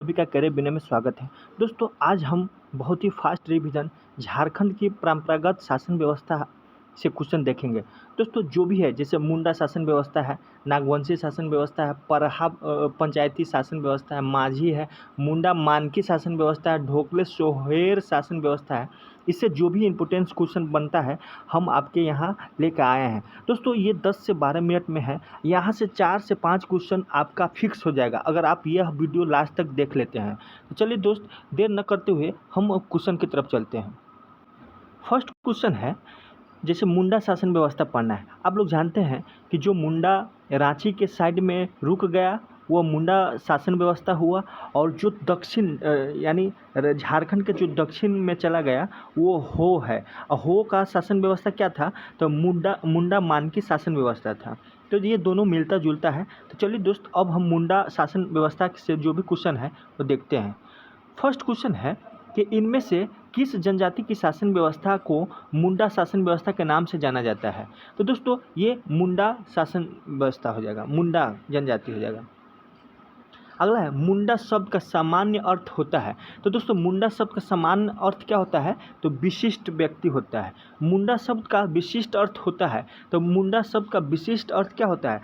सभी का करियर बिना में स्वागत है। दोस्तों आज हम बहुत ही फास्ट रिवीजन झारखंड की परंपरागत शासन व्यवस्था से क्वेश्चन देखेंगे। दोस्तों जो भी है जैसे मुंडा शासन व्यवस्था है, नागवंशी शासन व्यवस्था है, परहा पंचायती शासन व्यवस्था है, माझी है, मुंडा मानकी शासन व्यवस्था है, ढोकले सोहेर शासन व्यवस्था है। इससे जो भी इम्पोर्टेंस क्वेश्चन बनता है हम आपके यहाँ लेकर आए हैं। दोस्तों ये 10 से 12 मिनट में है। यहाँ से 4 से 5 क्वेश्चन आपका फिक्स हो जाएगा अगर आप यह वीडियो लास्ट तक देख लेते हैं। तो चलिए दोस्त देर न करते हुए हम क्वेश्चन की तरफ चलते हैं। फर्स्ट क्वेश्चन है, जैसे मुंडा शासन व्यवस्था पढ़ना है। आप लोग जानते हैं कि जो मुंडा रांची के साइड में रुक गया वो मुंडा शासन व्यवस्था हुआ, और जो दक्षिण यानी झारखंड के जो दक्षिण में चला गया वो हो है। और हो का शासन व्यवस्था क्या था? तो मुंडा मानकी शासन व्यवस्था था। तो ये दोनों मिलता जुलता है। तो चलिए दोस्त अब हम मुंडा शासन व्यवस्था से जो भी क्वेश्चन है वो देखते हैं। फर्स्ट क्वेश्चन है कि इनमें से किस जनजाति की शासन व्यवस्था को मुंडा शासन व्यवस्था के नाम से जाना जाता है? तो दोस्तों ये मुंडा शासन व्यवस्था हो जाएगा, मुंडा जनजाति हो जाएगा। अगला है मुंडा शब्द का सामान्य अर्थ होता है। तो दोस्तों मुंडा शब्द का सामान्य अर्थ क्या होता है? तो विशिष्ट व्यक्ति होता है। मुंडा शब्द का विशिष्ट अर्थ होता है। तो मुंडा शब्द का विशिष्ट अर्थ क्या होता है?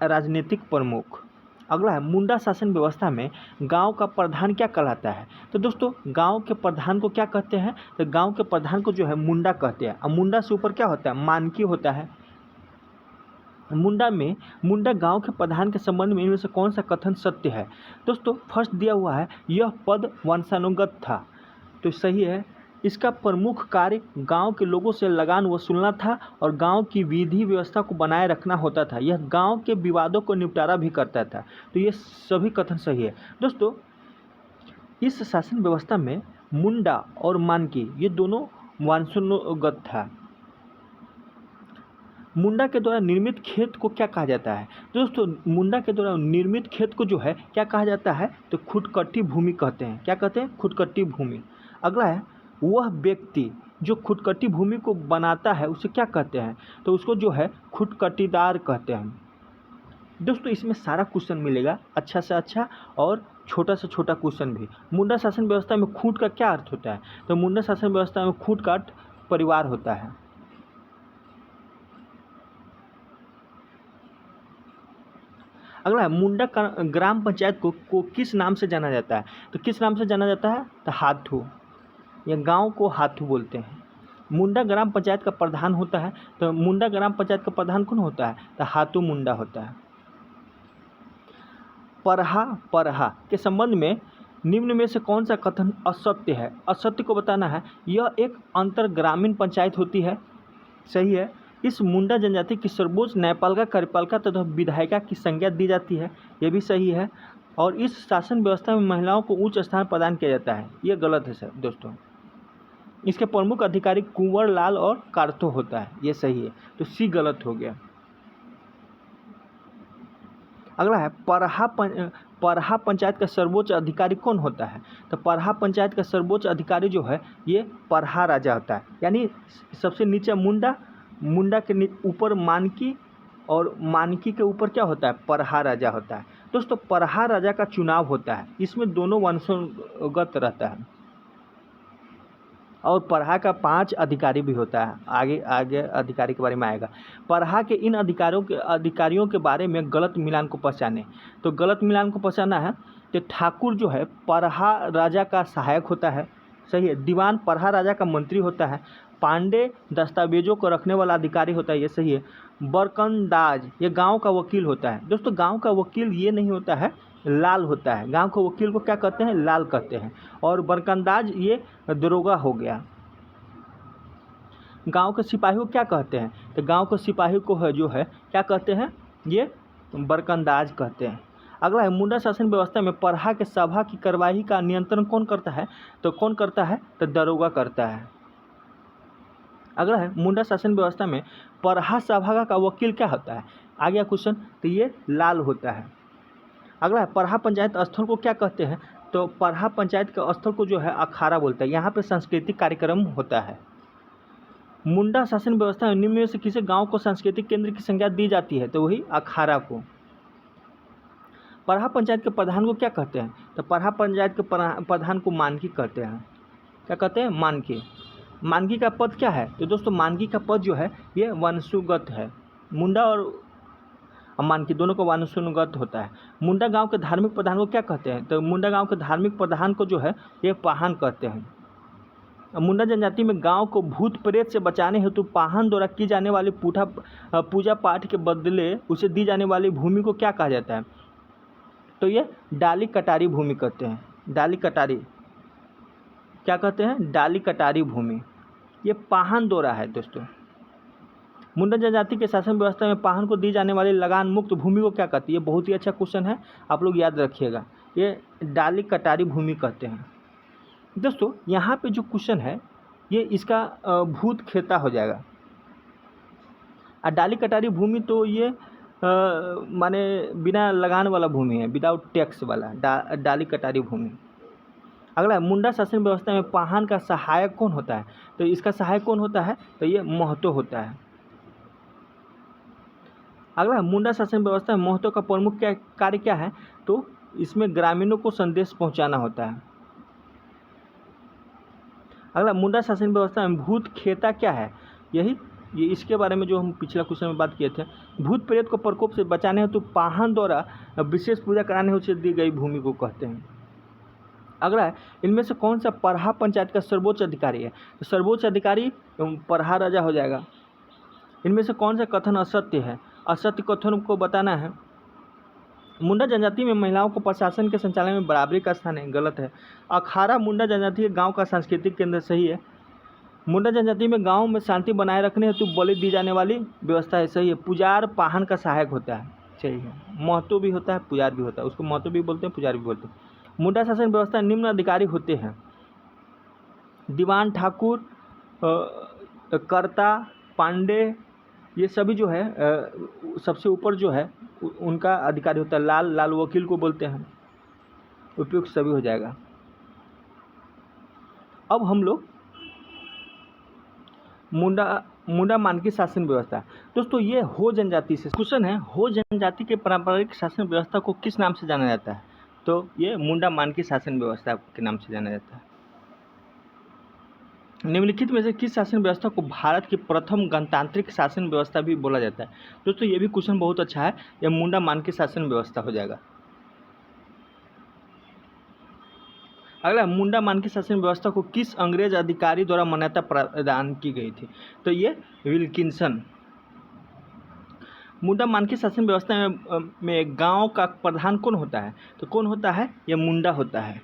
राजनीतिक प्रमुख। अगला है मुंडा शासन व्यवस्था में गांव का प्रधान क्या कहलाता है? तो दोस्तों गांव के प्रधान को क्या कहते हैं? तो गांव के प्रधान को जो है मुंडा कहते हैं। और मुंडा से ऊपर क्या होता है? मानकी होता है। मुंडा गांव के प्रधान के संबंध में इनमें से कौन सा कथन सत्य है? दोस्तों फर्स्ट दिया हुआ है यह पद वंशानुगत था, तो सही है। इसका प्रमुख कार्य गांव के लोगों से लगान वसूलना था और गांव की विधि व्यवस्था को बनाए रखना होता था। यह गांव के विवादों को निपटारा भी करता था। तो ये सभी कथन सही है। दोस्तों इस शासन व्यवस्था में मुंडा और मानकी ये दोनों वंशानुगत था। मुंडा के द्वारा निर्मित खेत को क्या कहा जाता है? दोस्तों मुंडा के द्वारा निर्मित खेत को जो है क्या कहा जाता है? तो खुदकट्टी भूमि कहते हैं। क्या कहते हैं? खुदकट्टी भूमि। अगला है वह व्यक्ति जो खुदकट्टी भूमि को बनाता है उसे क्या कहते हैं? तो उसको जो है खुदकट्टीदार कहते हैं। दोस्तों इसमें सारा क्वेश्चन मिलेगा, अच्छा से अच्छा और छोटा से छोटा क्वेश्चन भी। मुंडा शासन व्यवस्था में खूंट का क्या अर्थ होता है? तो मुंडा शासन व्यवस्था में खूंट का अर्थ परिवार होता है। अगला है मुंडा ग्राम पंचायत को किस नाम से जाना जाता है? तो किस नाम से जाना जाता है? तो हाथू, या गांव को हाथू बोलते हैं। मुंडा ग्राम पंचायत का प्रधान होता है। तो मुंडा ग्राम पंचायत का प्रधान कौन होता है? तो हाथू मुंडा होता है। परहा के संबंध में निम्न में से कौन सा कथन असत्य है? असत्य को बताना है। यह एक अंतर ग्रामीण पंचायत होती है, सही है। इस मुंडा जनजाति की सर्वोच्च न्यायपालिका, कार्यपालिका तथा विधायिका की संज्ञा दी जाती है, यह भी सही है। और इस शासन व्यवस्था में महिलाओं को उच्च स्थान प्रदान किया जाता है, यह गलत है सर दोस्तों। इसके प्रमुख अधिकारी कुंवर लाल और कार्थो होता है, यह सही है। तो सी गलत हो गया। अगला है परहा पंचायत का सर्वोच्च अधिकारी कौन होता है? तो परहा पंचायत का सर्वोच्च अधिकारी जो है ये परहा राजा होता है। यानी सबसे नीचे मुंडा के ऊपर मानकी, और मानकी के ऊपर क्या होता है? परहा राजा होता है। दोस्तों परहा राजा का चुनाव होता है, इसमें दोनों वंशगत रहता है। और परहा का 5 अधिकारी भी होता है। आगे अधिकारी के बारे में आएगा। परहा के इन अधिकारियों के बारे में गलत मिलान को पहचाने। तो गलत मिलान को पहचाना है तो ठाकुर जो है परहा राजा का सहायक होता है, सही है। दीवान परहा राजा का मंत्री होता है। पांडे दस्तावेजों को रखने वाला अधिकारी होता है, ये सही है। बरकंदाज ये गांव का वकील होता है। दोस्तों गांव का वकील ये नहीं होता है, लाल होता है। गांव के वकील को क्या कहते हैं? लाल कहते हैं। और बरकंदाज ये दरोगा हो गया। गांव के सिपाही को क्या कहते हैं? तो गांव के सिपाही को है जो है क्या कहते हैं? ये बरकंदाज कहते हैं। अगला है मुंडा शासन व्यवस्था में परहा के सभा की कार्यवाही का नियंत्रण कौन करता है? तो कौन करता है? तो दरोगा करता है। अगला है मुंडा शासन व्यवस्था में परहा सभा का वकील क्या होता है? आ गया क्वेश्चन, तो ये लाल होता है। अगला है परहा पंचायत स्थल को क्या कहते हैं? तो परहा पंचायत के स्थल को जो है अखाड़ा बोलता है। यहाँ पे सांस्कृतिक कार्यक्रम होता है। मुंडा शासन व्यवस्था में निम्न में से किसी गांव को सांस्कृतिक केंद्र की संज्ञा दी जाती है? तो वही अखाड़ा को। परहा पंचायत के प्रधान को क्या कहते हैं? तो परहा पंचायत के प्रधान को मानकी कहते हैं। क्या कहते हैं? मानकी। मानकी का पद क्या है? तो दोस्तों मानकी का पद जो है ये वंशुगत है। मुंडा और मानकी दोनों को वंशुगत होता है। मुंडा गांव के धार्मिक प्रधान को क्या कहते हैं? तो मुंडा गांव के धार्मिक प्रधान को जो है ये पाहन कहते हैं। मुंडा जनजाति में गांव को भूत प्रेत से बचाने हेतु पाहन द्वारा की जाने वाली पूजा पाठ के बदले उसे दी जाने वाली भूमि को क्या कहा जाता है? तो ये डाली कटारी भूमि कहते हैं। डाली कटारी क्या कहते हैं? डाली कटारी भूमि। ये पाहन द्वारा है दोस्तों। मुंडा जनजाति के शासन व्यवस्था में पाहन को दी जाने वाली लगान मुक्त भूमि को क्या कहती है? बहुत ही अच्छा क्वेश्चन है, आप लोग याद रखिएगा। ये डाली कटारी भूमि कहते हैं। दोस्तों यहाँ पे जो क्वेश्चन है ये इसका भूत खेता हो जाएगा। डाली कटारी भूमि तो ये माने बिना लगान वाला भूमि है, विदाउट टैक्स वाला डाली कटारी भूमि। अगला, मुंडा शासन व्यवस्था में पाहन का सहायक कौन होता है? तो इसका सहायक कौन होता है? तो ये महतो होता है। अगला, मुंडा शासन व्यवस्था में महतो का प्रमुख कार्य क्या है? तो इसमें ग्रामीणों को संदेश पहुंचाना होता है। अगला, मुंडा शासन व्यवस्था में भूत खेता क्या है? ये इसके बारे में जो हम पिछला क्वेश्चन में बात किए थे। भूत प्रेत को प्रकोप से बचाने हेतु पाहन द्वारा विशेष पूजा कराने हेतु दी गई भूमि को कहते हैं। अगला है, इनमें से कौन सा परहा पंचायत का सर्वोच्च अधिकारी है? तो सर्वोच्च अधिकारी परहा राजा हो जाएगा। इनमें से कौन सा कथन असत्य है? असत्य कथन को बताना है। मुंडा जनजाति में महिलाओं को प्रशासन के संचालन में बराबरी का स्थान है, गलत है। अखाड़ा मुंडा जनजाति के गांव का सांस्कृतिक केंद्र, सही है। मुंडा जनजाति में गांव में शांति बनाए रखने हेतु बलि दी जाने वाली व्यवस्था है, सही है। पुजार पाहन का सहायक होता है, सही है। महतो भी होता है, पुजार भी होता है, उसको महतो भी बोलते हैं, पुजार भी बोलते हैं। मुंडा शासन व्यवस्था निम्न अधिकारी होते हैं: दीवान, ठाकुर, कर्ता, पांडे, ये सभी जो है सबसे ऊपर जो है उनका अधिकारी होता है। लाल वकील को बोलते हैं। उपयुक्त सभी हो जाएगा। अब हम लोग मुंडा मानकी शासन व्यवस्था, दोस्तों ये हो जनजाति से क्वेश्चन है। हो जनजाति के पारंपरिक शासन व्यवस्था को किस नाम से जाना जाता है? तो ये मुंडा मानकी शासन व्यवस्था के नाम से जाना जाता है। निम्नलिखित में से किस शासन व्यवस्था को भारत की प्रथम गणतांत्रिक शासन व्यवस्था भी बोला जाता है? दोस्तों ये भी क्वेश्चन बहुत अच्छा है, यह मुंडा मानकी शासन व्यवस्था हो जाएगा। अगला, मुंडा मानकी शासन व्यवस्था को किस अंग्रेज अधिकारी द्वारा मान्यता प्रदान की गई थी? तो ये विल्किंसन। मुंडा मानकी शासन व्यवस्था में गांव का प्रधान कौन होता है? तो कौन होता है? ये मुंडा होता है।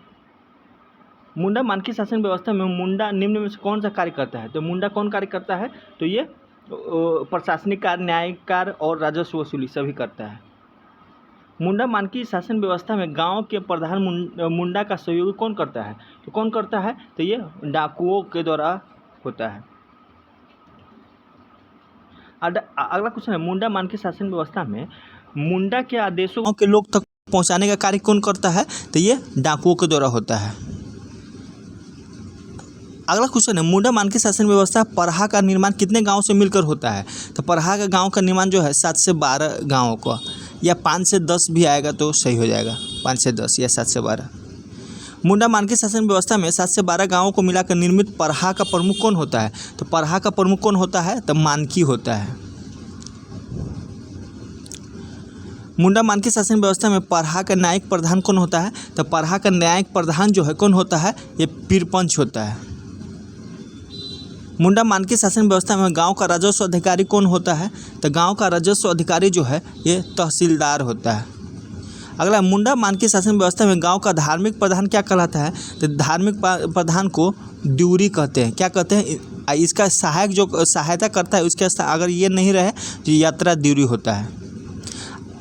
मुंडा मानकी शासन व्यवस्था में मुंडा निम्न में से कौन सा कार्य करता है? तो मुंडा कौन कार्य करता है? तो ये प्रशासनिक कार्य, न्यायिक कार्य और राजस्व वसूली सभी करता है। मुंडा मानकी शासन व्यवस्था में गांव के प्रधान मुंडा का सहयोग कौन करता है? तो कौन करता है? तो ये डाकुओं के द्वारा होता है। अगला क्वेश्चन है, मुंडा मानकी शासन व्यवस्था में मुंडा के आदेशों गांव के लोग तक पहुंचाने का कार्य कौन करता है? तो ये डाकुओं के द्वारा होता है। अगला क्वेश्चन है, मुंडा मानकी शासन व्यवस्था परहा का निर्माण कितने गांव से मिलकर होता है? तो परहा का गांव का निर्माण जो है 7 से 12 गाँवों का, या 5 से 10 भी आएगा तो सही हो जाएगा। 5 से 10 या 7 से 12। मुंडा मानकी शासन व्यवस्था में 7 से 12 गाँवों को मिलाकर निर्मित परहा का प्रमुख कौन होता है? तो परहा का प्रमुख कौन होता है? तो मानकी होता है। मुंडा मानकी शासन व्यवस्था में परहा का न्यायिक प्रधान कौन होता है? तो परहा का न्यायिक प्रधान जो है कौन होता है? ये पीरपंच होता है। मुंडा मानकी शासन व्यवस्था में गांव का राजस्व अधिकारी कौन होता है? तो गांव का राजस्व अधिकारी जो है ये तहसीलदार होता है। अगला, मुंडा मानकी शासन व्यवस्था में गांव का धार्मिक प्रधान क्या कहलाता है? तो धार्मिक प्रधान को ड्यूरी कहते हैं। क्या कहते हैं? इसका सहायक जो सहायता करता है उसके अगर ये नहीं रहे तो यात्रा ड्यूरी होता है।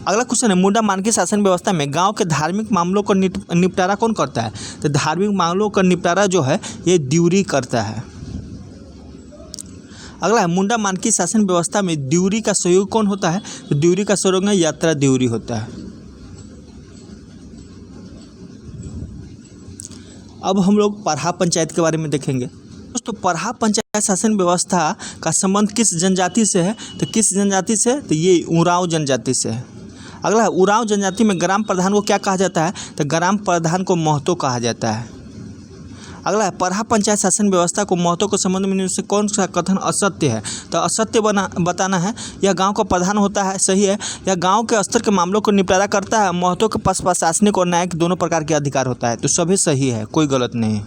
अगला क्वेश्चन है, मुंडा मानकी शासन व्यवस्था में गांव के धार्मिक मामलों का निपटारा कौन करता है? तो धार्मिक मामलों का निपटारा जो है ये ड्यूरी करता है। अगला है, मुंडा मानकी शासन व्यवस्था में ड्यूरी का सहयोग कौन होता है? तो ड्यूरी का सहयोग में यात्रा ड्यूरी होता है। अब हम लोग परहा पंचायत के बारे में देखेंगे। दोस्तों परहा पंचायत शासन व्यवस्था का संबंध किस जनजाति से है? तो किस जनजाति से? तो ये उरांव जनजाति से है। अगला है उरांव जनजाति में ग्राम प्रधान को क्या कहा जाता है, तो ग्राम प्रधान को महतो कहा जाता है। अगला है परहा पंचायत शासन व्यवस्था को महतो के संबंध में निम्न से कौन सा कथन असत्य है, तो असत्य बताना है। यह गांव का प्रधान होता है, सही है। यह गांव के स्तर के मामलों को निपटारा करता है। महतो के पास प्रशासनिक और न्यायिक दोनों प्रकार के अधिकार होता है, तो सभी सही है, कोई गलत नहीं।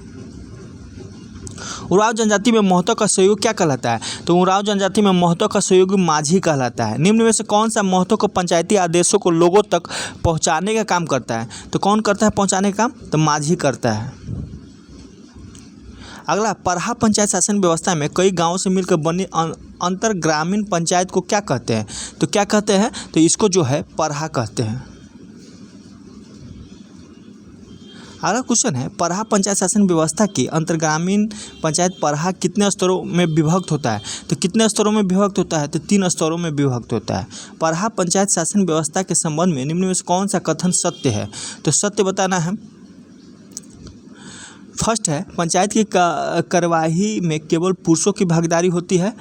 उरांव जनजाति में महतो का सहयोग क्या कहलाता है, तो उरांव जनजाति में महतो का सहयोगी माझी कहलाता है। निम्न में से कौन सा महतो को पंचायती आदेशों को लोगों तक पहुंचाने का काम करता है, तो कौन करता है पहुंचाने का काम, तो माझी करता है। अगला परहा पंचायत शासन व्यवस्था में कई गांवों से मिलकर बनी अंतर ग्रामीण पंचायत को क्या कहते हैं, तो क्या कहते हैं, तो इसको जो है परहा कहते हैं। अगला क्वेश्चन है परहा पंचायत शासन व्यवस्था की अंतर्ग्रामीण पंचायत परहा कितने स्तरों में विभक्त होता है, तो कितने स्तरों में विभक्त होता है, तो 3 स्तरों में विभक्त होता है। परहा पंचायत शासन व्यवस्था के संबंध में निम्न में से कौन सा कथन सत्य है, तो सत्य बताना है। फर्स्ट है पंचायत की कार्यवाही में केवल पुरुषों की भागीदारी होती है,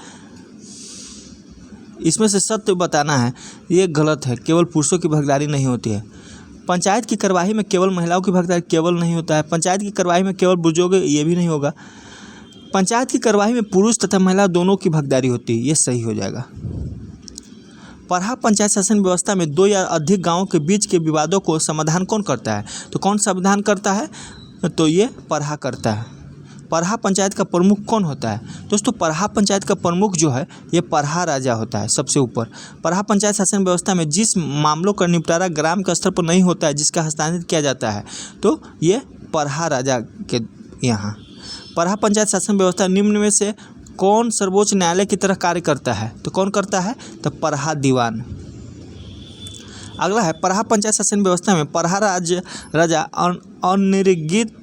इसमें से सत्य बताना है। ये गलत है, केवल पुरुषों की भागीदारी नहीं होती है। पंचायत की कार्यवाही में केवल महिलाओं की भागीदारी केवल नहीं होता है। पंचायत की कार्यवाही में केवल बुजुर्ग, ये भी नहीं होगा। पंचायत की कार्यवाही में पुरुष तथा महिला दोनों की भागीदारी होती है, ये सही हो जाएगा। परहा पंचायत शासन व्यवस्था में 2 या अधिक गाँवों के बीच के विवादों को समाधान कौन करता है, तो कौन समाधान करता है, तो ये परहा करता है। परहा पंचायत का प्रमुख कौन होता है, दोस्तों परहा पंचायत का प्रमुख जो है ये परहा राजा होता है सबसे ऊपर। परहा पंचायत शासन व्यवस्था में जिस मामलों का निपटारा ग्राम के स्तर पर नहीं होता है, जिसका हस्तांतरित किया जाता है, तो ये परहा राजा के यहाँ। परहा पंचायत शासन व्यवस्था निम्न में से कौन सर्वोच्च न्यायालय की तरह कार्य करता है, तो कौन करता है, तो परहा दीवान। अगला है परहा पंचायत शासन व्यवस्था में परहा राजा अनिर्गित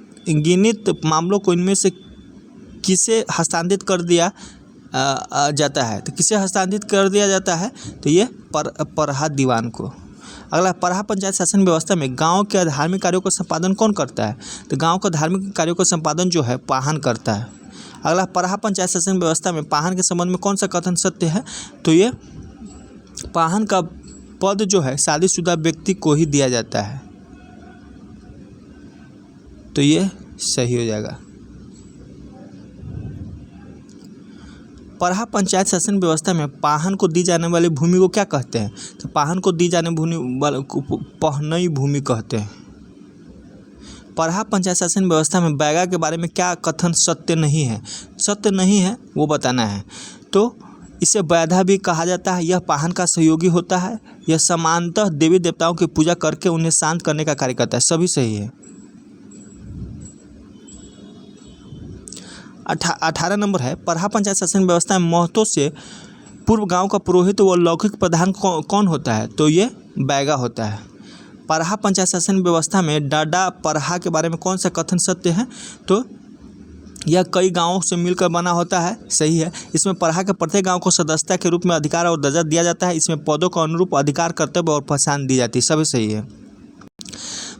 मामलों को इनमें से किसे हस्तांतरित कर दिया जाता है, तो किसे हस्तांतरित कर दिया जाता है, तो ये परहा दीवान को। अगला परहा पंचायत शासन व्यवस्था में गांव के धार्मिक कार्यों का संपादन कौन करता है, तो गांव का धार्मिक कार्यों का संपादन जो है पाहन करता है। अगला परहा पंचायत शासन व्यवस्था में पाहन के संबंध में कौन सा कथन सत्य है, तो ये पाहन का पद जो है शादीशुदा व्यक्ति को ही दिया जाता है, तो ये सही हो जाएगा। परहा पंचायत शासन व्यवस्था में पाहन को दी जाने वाली भूमि को क्या कहते हैं, तो पाहन को दी जाने वाली को पहनई भूमि कहते हैं। परहा पंचायत शासन व्यवस्था में बैगा के बारे में क्या कथन सत्य नहीं है, सत्य नहीं है वो बताना है। तो इसे बैधा भी कहा जाता है। यह पाहन का सहयोगी होता है। यह समानतः देवी देवताओं की पूजा करके उन्हें शांत करने का कार्य करता है, सभी सही है। 18 नंबर है परहा पंचायत शासन व्यवस्था में महतो से पूर्व गांव का पुरोहित व लौकिक प्रधान कौन होता है, तो ये बैगा होता है। परहा पंचायत शासन व्यवस्था में डाडा परहा के बारे में कौन सा कथन सत्य है, तो यह कई गांवों से मिलकर बना होता है, सही है। इसमें परहा के प्रत्येक गांव को सदस्यता के रूप में अधिकार और दर्जा दिया जाता है। इसमें पदों के अनुरूप अधिकार, कर्तव्य और पहचान दी जाती है, सभी सही है।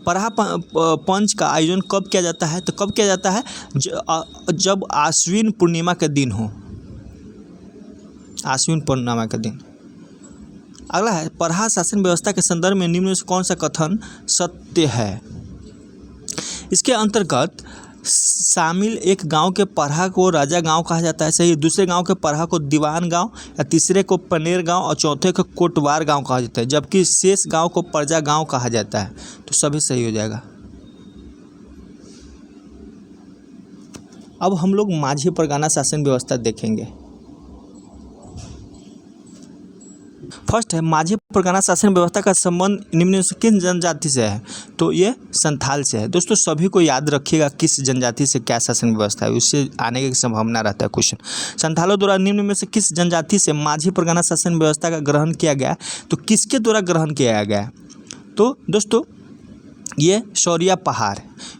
परहा पंच का आयोजन कब किया जाता है, तो कब किया जाता है, जब आश्विन पूर्णिमा के दिन हो, आश्विन पूर्णिमा के दिन। अगला है परहा शासन व्यवस्था के संदर्भ में निम्न से कौन सा कथन सत्य है। इसके अंतर्गत शामिल एक गांव के परहा को राजा गांव कहा जाता है, सही। दूसरे गांव के परहा को दीवान गांव, या तीसरे को पनेर गांव और चौथे को कोटवार गांव कहा जाता है, जबकि शेष गांव को प्रजा गांव कहा जाता है, तो सभी सही हो जाएगा। अब हम लोग माझी परगना शासन व्यवस्था देखेंगे। फर्स्ट है माझी परगना शासन व्यवस्था का संबंध निम्न से किस जनजाति से है, तो ये संथाल से है। दोस्तों सभी को याद रखिएगा किस जनजाति से क्या शासन व्यवस्था है, उससे आने की संभावना रहता है क्वेश्चन। संथालों द्वारा निम्न में से किस जनजाति से माझी परगना शासन व्यवस्था का ग्रहण किया गया, तो किसके द्वारा ग्रहण किया गया, तो दोस्तों ये शौरिया पहाड़,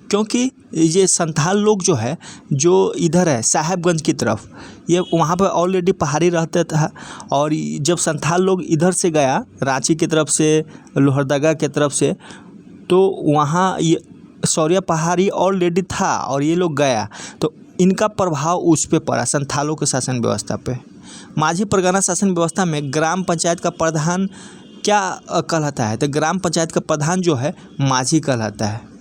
क्योंकि ये संथाल लोग जो है जो इधर है साहेबगंज की तरफ, ये वहाँ पर ऑलरेडी पहाड़ी रहता था, और जब संथाल लोग इधर से गया रांची की तरफ से, लोहरदगा की तरफ से, तो वहाँ ये शौरिया पहाड़ी ऑलरेडी था और ये लोग गया, तो इनका प्रभाव उस पर पड़ा संथालों के शासन व्यवस्था पे। माझी परगना शासन व्यवस्था में ग्राम पंचायत का प्रधान क्या कहलाता है? तो ग्राम पंचायत का प्रधान जो है माझी कहलाता है।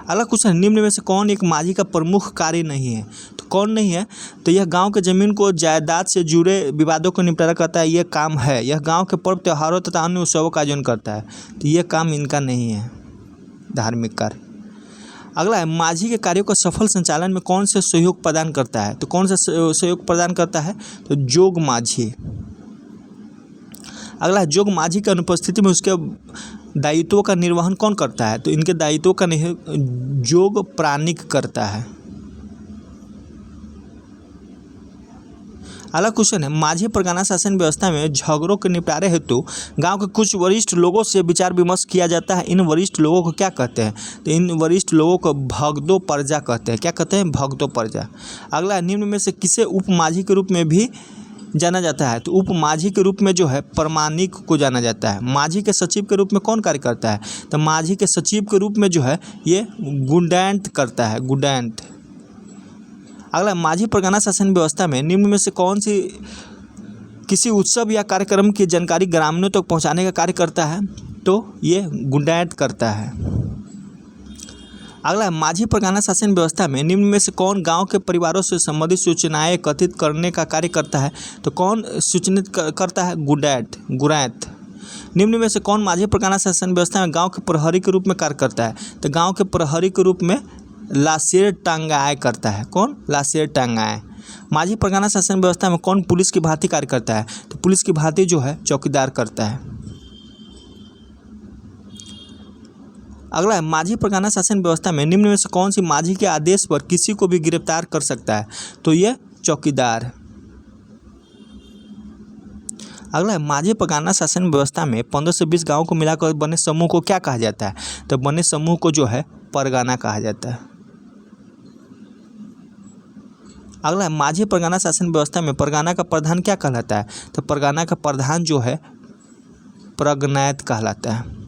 अगला क्वेश्चन, निम्न में से कौन एक माझी का प्रमुख कार्य नहीं है? तो कौन नहीं है? तो यह गांव के जमीन को जायदाद से जुड़े विवादों को निपटारा करता है, यह काम है। यह गांव के पर्व त्योहारों तथा अन्य उत्सवों का आयोजन करता है, तो यह काम इनका नहीं है, धार्मिक कार्य। अगला है, माझी के कार्यों का सफल संचालन में कौन से सहयोग प्रदान करता है? तो कौन सा सहयोग प्रदान करता है? तो जोग माझी। अगला है, जोग माझी की अनुपस्थिति में उसके दायित्वों का निर्वहन कौन करता है? तो इनके दायित्वों का जोग प्राणिक करता है। अगला क्वेश्चन है, माझी परगना शासन व्यवस्था में झगड़ों के निपटारे हेतु गांव के कुछ वरिष्ठ लोगों से विचार विमर्श किया जाता है। इन वरिष्ठ लोगों को क्या कहते हैं? तो इन वरिष्ठ लोगों को भगदो प्रजा कहते हैं। क्या कहते हैं? भगदो प्रजा। अगला, निम्न में से किसे उप माझी के रूप में भी जाना जाता है? तो उप माझी के रूप में जो है प्रमाणिक को जाना जाता है। माझी के सचिव के रूप में कौन कार्य करता है? तो माझी के सचिव के रूप में जो है ये गुंडांत करता है, गुंडांत। अगला, माझी परगना शासन व्यवस्था में निम्न में से कौन सी किसी उत्सव या कार्यक्रम की जानकारी ग्रामीणों तक पहुंचाने का कार्य करता है? तो ये गुंडायत करता है। अगला, माझी परगना शासन व्यवस्था में निम्न में से कौन गांव के परिवारों से संबंधित सूचनाएं एकत्रित करने का कार्य करता है? तो कौन सूचनित करता है? गुंडायत, गुरायत। निम्न में से कौन माझी परगना शासन व्यवस्था में गांव के प्रहरी के रूप में कार्य करता है? तो गांव के प्रहरी के रूप में लाशेर टांगाए करता है। कौन? लाशेर टांगाए। माझी परगना शासन व्यवस्था में कौन पुलिस की भांति कार्य करता है? तो पुलिस की भांति जो है चौकीदार करता है। अगला है, माझी परगना शासन व्यवस्था में निम्न में से कौन सी माझी के आदेश पर किसी को भी गिरफ्तार कर सकता है? तो ये चौकीदार। अगला है, माझी परगना शासन व्यवस्था में 15 से 20 गाँव को मिलाकर बने समूह को क्या कहा जाता है? तो बने समूह को जो है परगना कहा जाता है। अगला है, माझी परगना शासन व्यवस्था में परगना का प्रधान क्या कहलाता है? तो परगना का प्रधान जो है प्रगनायत कहलाता है।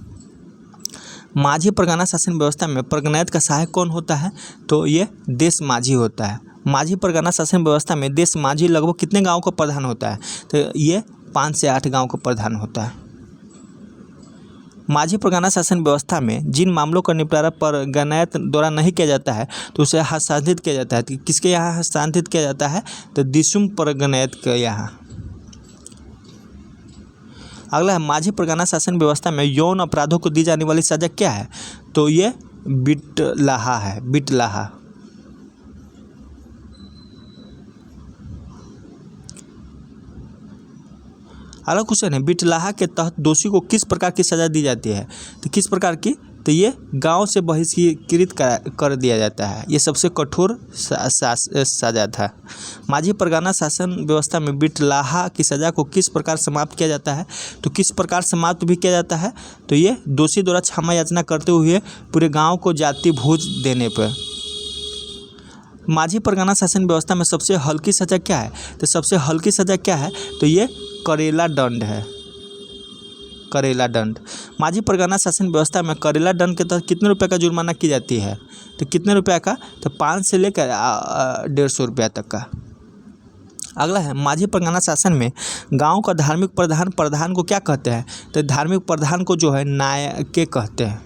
माझी परगना शासन व्यवस्था में प्रगनायत का सहायक कौन होता है? तो ये देश माझी होता है। माझी परगना शासन व्यवस्था में देश माझी लगभग कितने गाँव का प्रधान होता है? तो ये 5 से 8 गाँव का प्रधान होता है। माझी परगना शासन व्यवस्था में जिन मामलों का निपटारा परगनायत द्वारा नहीं किया जाता है तो उसे हस्तांतरित किया जाता है। तो किसके यहाँ हस्तांतरित किया जाता है? तो दिसुम परगनायत के यहाँ। अगला है, माझी परगना शासन व्यवस्था में यौन अपराधों को दी जाने वाली सजा क्या है? तो ये बिटलाहा है, बिटलाहा। अगला क्वेश्चन है, बिटलाहा के तहत दोषी को किस प्रकार की सज़ा दी जाती है? तो किस प्रकार की? तो ये गांव से बहिष्कृत कर दिया जाता है। ये सबसे कठोर सज़ा था। माझी परगना शासन व्यवस्था में बिटलाहा की सज़ा को किस प्रकार समाप्त किया जाता है? तो किस प्रकार समाप्त भी किया जाता है? तो ये दोषी द्वारा क्षमा याचना करते हुए पूरे गाँव को जाति भोज देने पर। माझी परगना शासन व्यवस्था में सबसे हल्की सज़ा क्या है? तो सबसे हल्की सज़ा क्या है? तो ये करेला दंड है, करेला दंड। माझी परगना शासन व्यवस्था में करेला दंड के तहत कितने रुपए का जुर्माना की जाती है? तो कितने रुपए का? तो 5 से लेकर 150 रुपया तक का। अगला है, माझी परगना शासन में गांव का धार्मिक प्रधान को क्या कहते हैं? तो धार्मिक प्रधान को जो है नायके कहते हैं।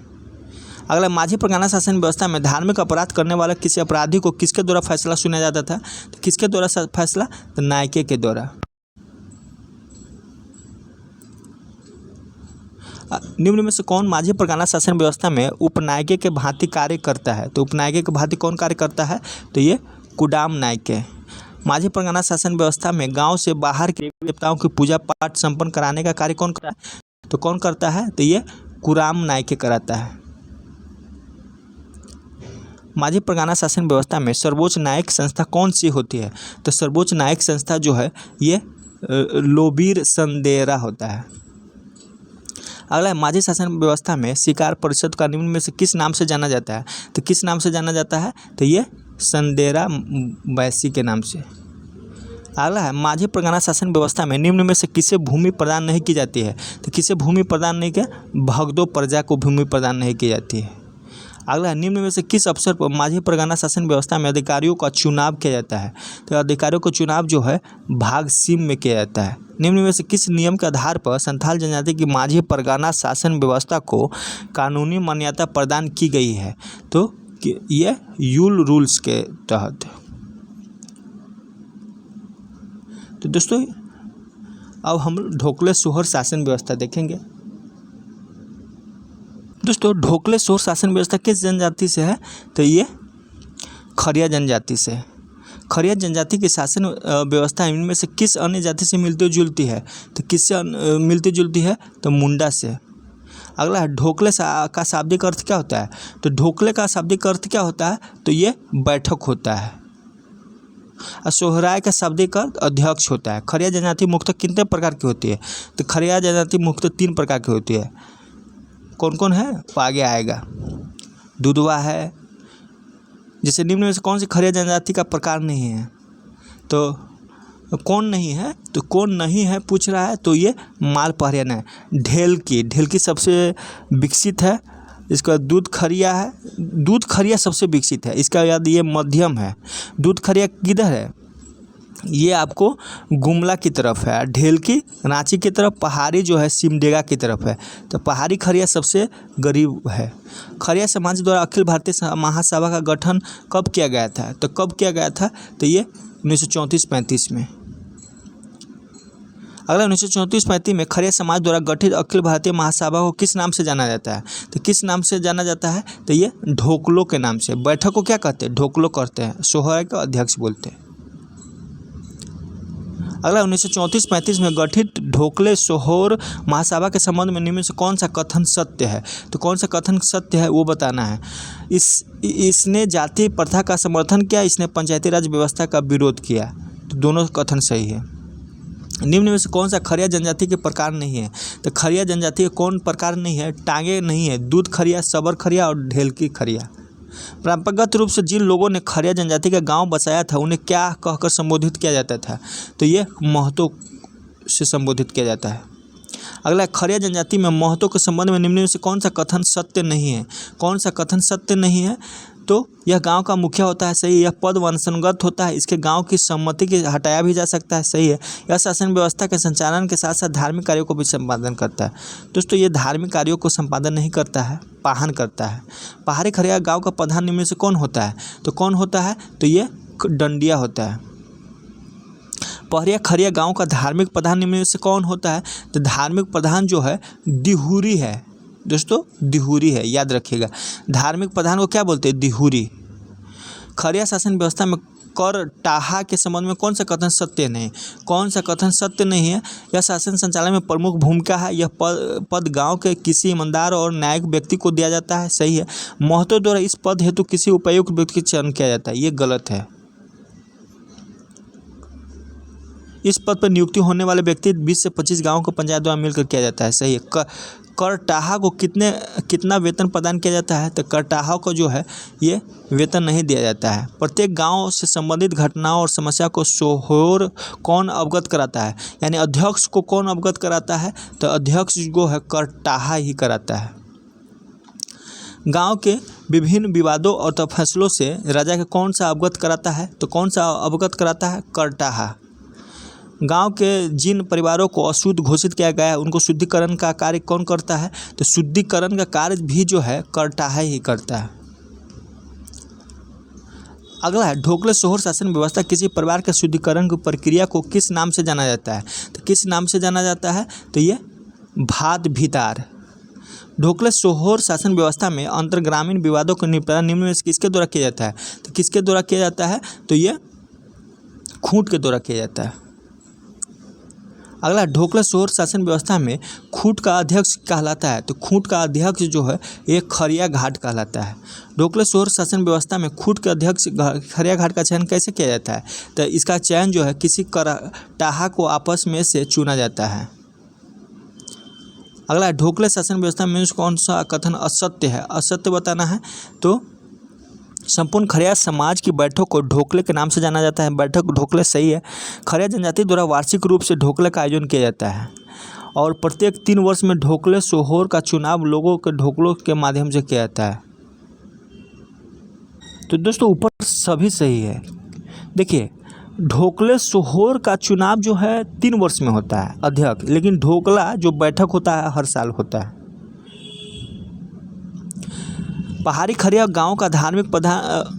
अगला, माझी परगना शासन व्यवस्था में धार्मिक अपराध करने वाला किसी अपराधी को किसके द्वारा फैसला सुना जाता था? तो किसके द्वारा फैसला? तो नायके के द्वारा। निम्न में से कौन माझी परगना शासन व्यवस्था में उपनायके के भांति कार्य करता है? तो उपनायके के भांति कौन कार्य करता है? तो ये कुडाम नायके। माझी परगना शासन व्यवस्था में गांव से बाहर के देवताओं की पूजा पाठ संपन्न कराने का कार्य कौन करता है? तो कौन करता है? तो ये कुराम नायके कराता है। माझी परगना शासन व्यवस्था में सर्वोच्च न्यायिक संस्था कौन सी होती है? तो सर्वोच्च न्यायिक संस्था जो है ये लोबीर संदेरा होता है। अगला है, माझी शासन व्यवस्था में शिकार परिषद का निम्न में से किस नाम से जाना जाता है? तो किस नाम से जाना जाता है? तो ये संदेरा वैसी के नाम से। अगला है, माझी परगना शासन व्यवस्था में निम्न में से किसे भूमि प्रदान नहीं की जाती है? तो किसे भूमि प्रदान नहीं किया? भगदो प्रजा को भूमि प्रदान नहीं की जाती है। अगला, निम्न में से किस अवसर पर माझी परगना शासन व्यवस्था में अधिकारियों का चुनाव किया जाता है? तो अधिकारियों का चुनाव जो है भाग सीम में किया जाता है। निम्न में से किस नियम के आधार पर संथाल जनजाति की माझी परगना शासन व्यवस्था को कानूनी मान्यता प्रदान की गई है? तो ये यूल रूल्स के तहत। तो दोस्तों अब हम ढोकले सोहर शासन व्यवस्था देखेंगे। दोस्तों ढोकले सोहर शासन व्यवस्था किस जनजाति से है? तो ये खरिया जनजाति से। खरिया जनजाति की शासन व्यवस्था इनमें से किस अन्य जाति से मिलती जुलती है? तो किससे मिलती जुलती है? तो मुंडा से। अगला है, ढोकले का शाब्दिक अर्थ क्या होता है? तो ढोकले का शाब्दिक अर्थ क्या होता है? तो ये बैठक होता है। और सोहराय का शाब्दिक अर्थ अध्यक्ष होता है। खरिया जनजाति मुख्यतः कितने प्रकार की होती है? तो खरिया जनजाति मुख्यतः 3 प्रकार की होती है। कौन कौन है? वो आगे आएगा। दुधवा है। जैसे निम्न में से कौन सी खरिया जनजाति का प्रकार नहीं है? तो कौन नहीं है? तो कौन नहीं है पूछ रहा है, तो ये माल पहरियन है। ढेलकी सबसे विकसित है। इसका दूध खरिया है। दूध खरिया सबसे विकसित है। इसका याद ये मध्यम है। दूध खरिया किधर है? ये आपको गुमला की तरफ है। ढेलकी रांची की तरफ, पहाड़ी जो है सिमडेगा की तरफ है। तो पहाड़ी खरिया सबसे गरीब है। खरिया समाज द्वारा अखिल भारतीय महासभा का गठन कब किया गया था? तो कब किया गया था? तो ये 1934-35 में। अगला, 1934-35 में खरिया समाज द्वारा गठित अखिल भारतीय महासभा को किस नाम से जाना जाता है? तो किस नाम से जाना जाता है? तो ये ढोकलो के नाम से। बैठक को क्या कहते हैं? ढोकलो करते हैं। सोहराय का अध्यक्ष बोलते हैं। अगला, 1934-35 में गठित ढोकले सोहर महासभा के संबंध में निम्न से कौन सा कथन सत्य है? तो कौन सा कथन सत्य है वो बताना है। इसने जाति प्रथा का समर्थन किया, इसने पंचायती राज व्यवस्था का विरोध किया। तो दोनों कथन सही है। निम्न में से कौन सा खरिया जनजाति के प्रकार नहीं है? तो खरिया जनजाति के कौन प्रकार नहीं है? टांगे नहीं है। दूध खरिया, सबर खरिया और ढेलकी खरिया। परंपरागत रूप से जिन लोगों ने खरिया जनजाति का गांव बसाया था उन्हें क्या कहकर संबोधित किया जाता था? तो ये महतो से संबोधित किया जाता है। अगला, खरिया जनजाति में महतो के संबंध में निम्न में से कौन सा कथन सत्य नहीं है? कौन सा कथन सत्य नहीं है? तो यह गांव का मुखिया होता है। सही है। यह पद वंशगत होता है। इसके गांव की सम्मति के हटाया भी जा सकता है। सही है। यह शासन व्यवस्था के संचालन के साथ साथ धार्मिक कार्यों को भी संपादन करता है। दोस्तों ये धार्मिक कार्यों को संपादन नहीं करता है, पाहन करता है। पहाड़ी खरिया गाँव का प्रधान निम्न में से कौन होता है? तो कौन होता है? तो ये डंडिया होता है। पहरिया खरिया गांव का धार्मिक प्रधान निम्न में से कौन होता है? तो धार्मिक प्रधान जो है दिहुरी है। दोस्तों दिहुरी है, याद रखिएगा। धार्मिक प्रधान को क्या बोलते हैं? दिहुरी। खरिया शासन व्यवस्था में कर टाहा के संबंध में कौन सा कथन सत्य नहीं? कौन सा कथन सत्य नहीं है? यह शासन संचालन में प्रमुख भूमिका है। यह पद गांव के किसी ईमानदार और न्यायिक व्यक्ति को दिया जाता है। सही है। महतो द्वारा इस पद हेतु किसी उपयुक्त व्यक्ति का चयन किया जाता है। ये गलत है। इस पद पर नियुक्ति होने वाले व्यक्ति 20 से 25 गाँव को पंचायत द्वारा मिलकर किया जाता है। सही है। करटाहा को कितना वेतन प्रदान किया जाता है? तो करटाहा को जो है ये वेतन नहीं दिया जाता है। प्रत्येक गांव से संबंधित घटनाओं और समस्या को सोहर कौन अवगत कराता है? यानी अध्यक्ष को कौन अवगत कराता है? तो अध्यक्ष जो है करटाहा ही कराता है। गांव के विभिन्न विवादों और फैसलों से राजा के कौन सा अवगत कराता है? तो कौन सा अवगत कराता है? करटाहा। गांव के जिन परिवारों को अशुद्ध घोषित किया गया है उनको शुद्धिकरण का कार्य कौन करता है? तो शुद्धिकरण का कार्य भी जो है करटाहा ही करता है। अगला है, ढोकले सोहर शासन व्यवस्था किसी परिवार के शुद्धिकरण की प्रक्रिया को किस नाम से जाना जाता है? तो किस नाम से जाना जाता है? तो ये भात भितार। ढोकले सोहर शासन व्यवस्था में अंतर्ग्रामीण विवादों का निपटारा निम्न में से किसके द्वारा किया जाता है? तो किसके द्वारा किया जाता है? तो ये खूंट के द्वारा किया जाता है। अगला, ढोकले सोहर शासन व्यवस्था में खूंट का अध्यक्ष कहलाता है। तो खूंट का अध्यक्ष जो है एक खरिया घाट कहलाता है। ढोकले सोहर शासन व्यवस्था में खूंट के अध्यक्ष खरिया घाट का चयन कैसे किया जाता है? तो इसका चयन जो है किसी करटाहा को आपस में से चुना जाता है। अगला, ढोकले शासन व्यवस्था में कौन सा कथन असत्य है? असत्य बताना है। तो संपूर्ण खरिया समाज की बैठक को ढोकले के नाम से जाना जाता है। बैठक ढोकले सही है। खरिया जनजाति द्वारा वार्षिक रूप से ढोकले का आयोजन किया जाता है और प्रत्येक 3 वर्ष में ढोकले सोहर का चुनाव लोगों के ढोकलों के माध्यम से किया जाता है। तो दोस्तों ऊपर सभी सही है। देखिए, ढोकले सोहोर का चुनाव जो है 3 वर्ष में होता है अध्यक्ष, लेकिन ढोकला जो बैठक होता है हर साल होता है। पहाड़ी खरिया गांव का धार्मिक प्रधान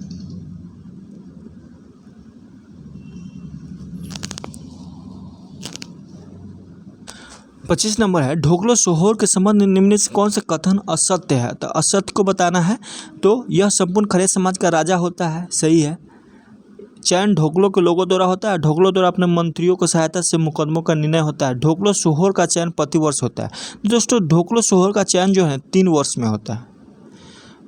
25 नंबर है, ढोकलो सोहोर के संबंध में निम्न से कौन सा कथन असत्य है? तो असत्य को बताना है। तो यह संपूर्ण खड़े समाज का राजा होता है, सही है। चयन ढोकलो के लोगों द्वारा होता है। ढोकलो द्वारा अपने मंत्रियों की सहायता से मुकदमों का निर्णय होता है। ढोकलो सोहोर का चयन प्रतिवर्ष होता है। दोस्तों ढोकलो सोहोर का चयन जो है 3 वर्ष में होता है।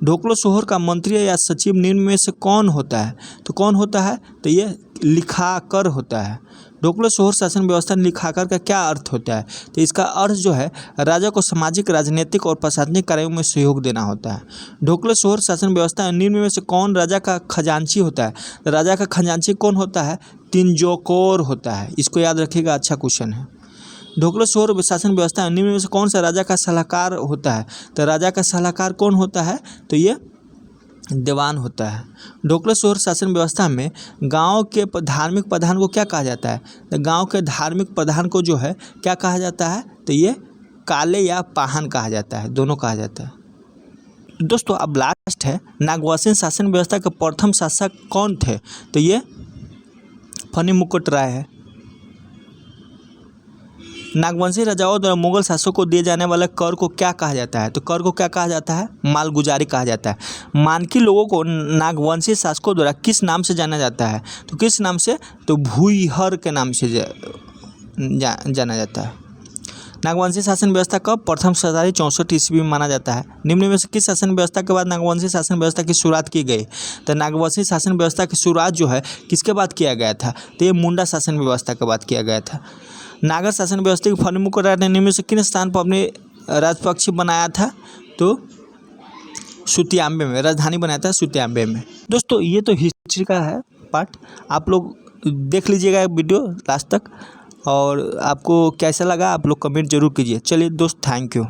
ढोकलो सोहोर का मंत्री या सचिव निम्न में से कौन होता है? तो कौन होता है? तो ये लिखाकर होता है। ढोकलो सोहोर शासन व्यवस्था लिखाकर का क्या अर्थ होता है? तो इसका अर्थ जो है राजा को सामाजिक, राजनीतिक और प्रशासनिक कार्यों में सहयोग देना होता है। ढोकलो सोहोर शासन व्यवस्था निम्न में से कौन राजा का खजांची होता है? तो राजा का खजांची कौन होता है? तिंजोकोर होता है। इसको याद रखिएगा, अच्छा क्वेश्चन है। ढोकलो सोहोर शासन व्यवस्था निम्न में से कौन सा राजा का सलाहकार होता है? तो राजा का सलाहकार कौन होता है? तो ये दीवान होता है। ढोकलो सोहोर शासन व्यवस्था में गांव के धार्मिक प्रधान को क्या कहा जाता है? तो गांव के धार्मिक प्रधान को जो है क्या कहा जाता है? तो ये काले या पाहन कहा जाता है, दोनों कहा जाता है। दोस्तों अब लास्ट है, नागवंशी शासन व्यवस्था के प्रथम शासक कौन थे? तो ये फनी मुकुट राय है। नागवंशी राजाओं द्वारा मुगल शासकों को दिए जाने वाले कर को क्या कहा जाता है? तो कर को क्या कहा जाता है? मालगुजारी कहा जाता है। मानकी लोगों को नागवंशी शासकों द्वारा किस नाम से जाना जाता है? तो किस नाम से? तो भूईहर के नाम से जाना जाता है। नागवंशी शासन व्यवस्था का प्रथम 1764 ईस्वी में माना जाता है। निम्न में से किस शासन व्यवस्था के बाद नागवंशी शासन व्यवस्था की शुरुआत की गई? तो नागवंशी शासन व्यवस्था की शुरुआत जो है किसके बाद किया गया था? तो ये मुंडा शासन व्यवस्था के बाद किया गया था। नागर शासन व्यवस्था की फनी मुकुट राय ने निम्न से किन स्थान पर अपने राजपक्षी बनाया था? तो सुतियाम्बे में राजधानी बनाया था, सुतियाम्बे में। दोस्तों ये तो हिस्ट्री का है पार्ट, आप लोग देख लीजिएगा वीडियो लास्ट तक, और आपको कैसा लगा आप लोग कमेंट जरूर कीजिए। चलिए दोस्त, थैंक यू।